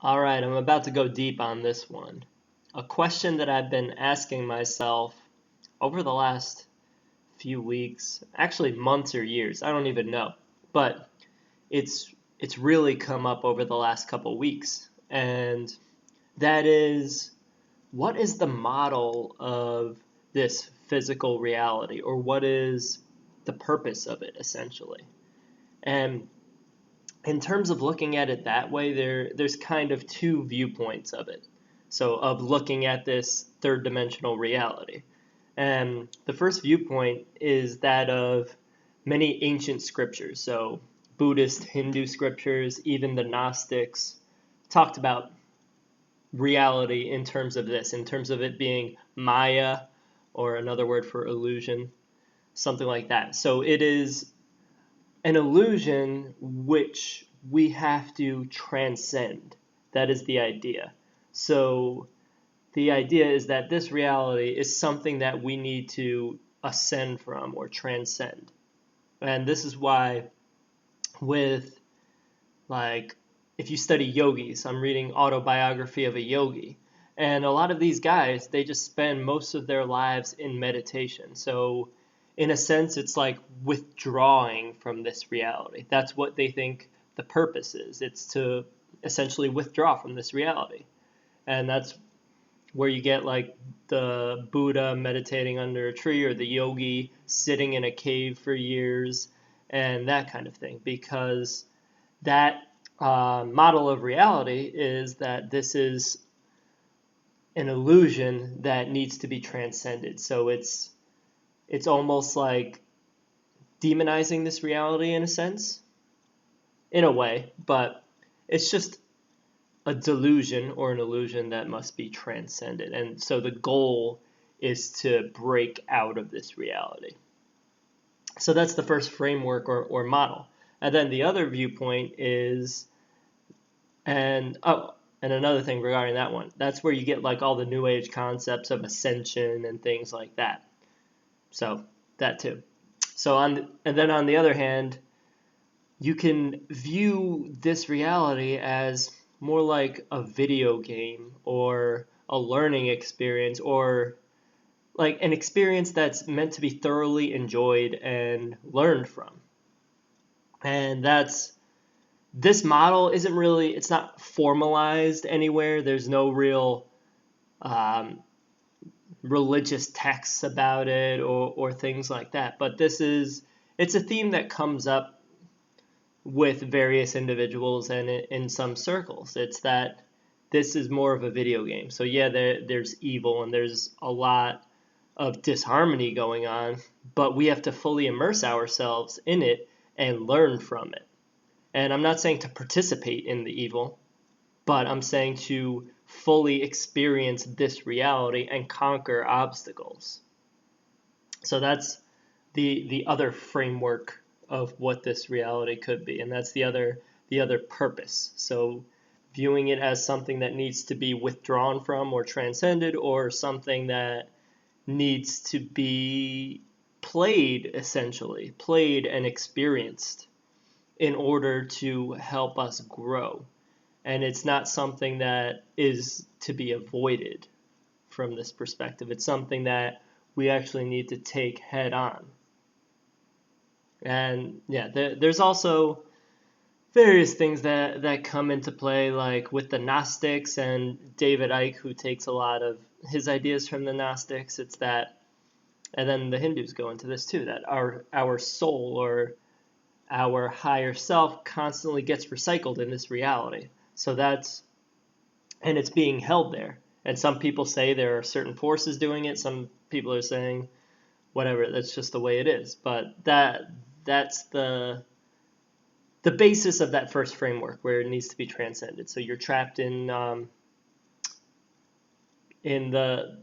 All right, I'm about to go deep on this one. A question that I've been asking myself over the last few weeks, actually months or years, I don't even know. But it's really come up over the last couple weeks. And that is, what is the model of this physical reality, or what is the purpose of it essentially? And in terms of looking at it that way, there's kind of two viewpoints of it. So of looking at this third dimensional reality. And the first viewpoint is that of many ancient scriptures. So Buddhist, Hindu scriptures, even the Gnostics talked about reality in terms of this, in terms of it being Maya, or another word for illusion, something like that. So it is an illusion which we have to transcend. That is the idea. So the idea is that this reality is something that we need to ascend from or transcend. And this is why with like if you study yogis, I'm reading Autobiography of a Yogi, and a lot of these guys, they just spend most of their lives in meditation. So in a sense, it's like withdrawing from this reality. That's what they think the purpose is. It's to essentially withdraw from this reality. And that's where you get like the Buddha meditating under a tree, or the yogi sitting in a cave for years, and that kind of thing. Because that model of reality is that this is an illusion that needs to be transcended. So it's almost like demonizing this reality in a sense, in a way, but it's just a delusion or an illusion that must be transcended. And so the goal is to break out of this reality. So that's the first framework or model. And then the other viewpoint is, and another thing regarding that one, that's where you get like all the new age concepts of ascension and things like that. So that too. And then on the other hand, you can view this reality as more like a video game or a learning experience, or like an experience that's meant to be thoroughly enjoyed and learned from. And this model isn't really, it's not formalized anywhere. There's no real um, religious texts about it, or things like that. But it's a theme that comes up with various individuals and in some circles. It's that this is more of a video game. So yeah, there's evil and there's a lot of disharmony going on, but we have to fully immerse ourselves in it and learn from it. And I'm not saying to participate in the evil, but I'm saying to fully experience this reality and conquer obstacles. So that's the other framework of what this reality could be, and that's the other purpose. So viewing it as something that needs to be withdrawn from or transcended, or something that needs to be played, essentially played and experienced in order to help us grow. And it's not something that is to be avoided from this perspective. It's something that we actually need to take head on. And yeah, there's also various things that come into play, like with the Gnostics and David Icke, who takes a lot of his ideas from the Gnostics. It's that, and then the Hindus go into this too, that our soul, or our higher self, constantly gets recycled in this reality. So and it's being held there. And some people say there are certain forces doing it. Some people are saying whatever, that's just the way it is. But that's the basis of that first framework, where it needs to be transcended. So you're trapped in the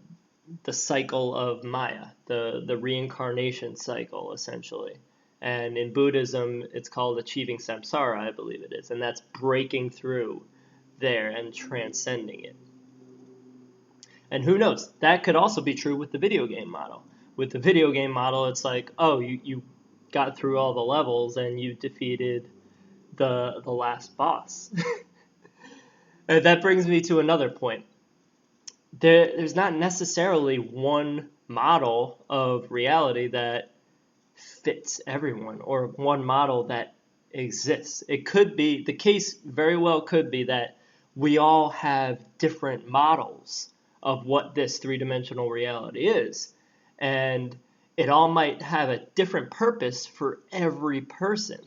cycle of Maya, the reincarnation cycle, essentially. And in Buddhism, it's called achieving samsara, I believe it is, and that's breaking through there and transcending it. And who knows, that could also be true with the video game model. With the video game model, it's like, oh, you got through all the levels and you defeated the last boss. That brings me to another point. There's not necessarily one model of reality that fits everyone or one model that exists. It could be, the case very well could be that we all have different models of what this three-dimensional reality is. And it all might have a different purpose for every person.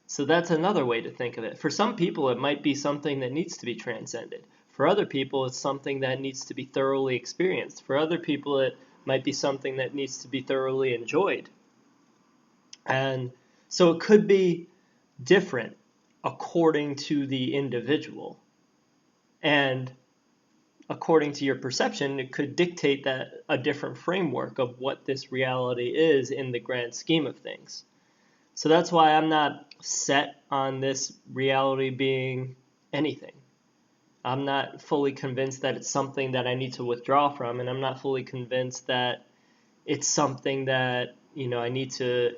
So that's another way to think of it. For some people, it might be something that needs to be transcended. For other people, it's something that needs to be thoroughly experienced. For other people, it might be something that needs to be thoroughly enjoyed. And so it could be different according to the individual. And according to your perception, it could dictate that a different framework of what this reality is in the grand scheme of things. So that's why I'm not set on this reality being anything. I'm not fully convinced that it's something that I need to withdraw from, and I'm not fully convinced that it's something that, I need to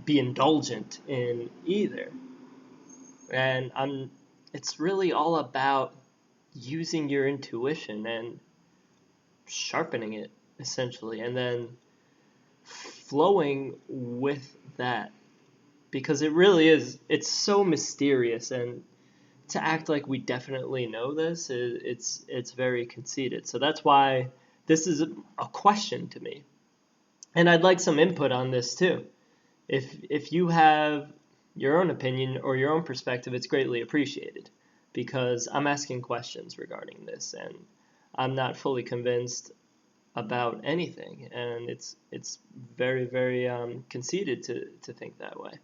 be indulgent in either. And it's really all about using your intuition and sharpening it, essentially, and then flowing with that. Because it really is, it's so mysterious, and to act like we definitely know this, it's very conceited. So that's why this is a question to me. And I'd like some input on this too. If you have your own opinion or your own perspective, it's greatly appreciated, because I'm asking questions regarding this, and I'm not fully convinced about anything, and it's very, very conceited to think that way.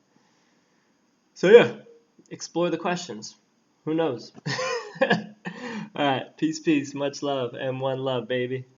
So yeah, explore the questions. Who knows? All right, peace, much love, and one love, baby.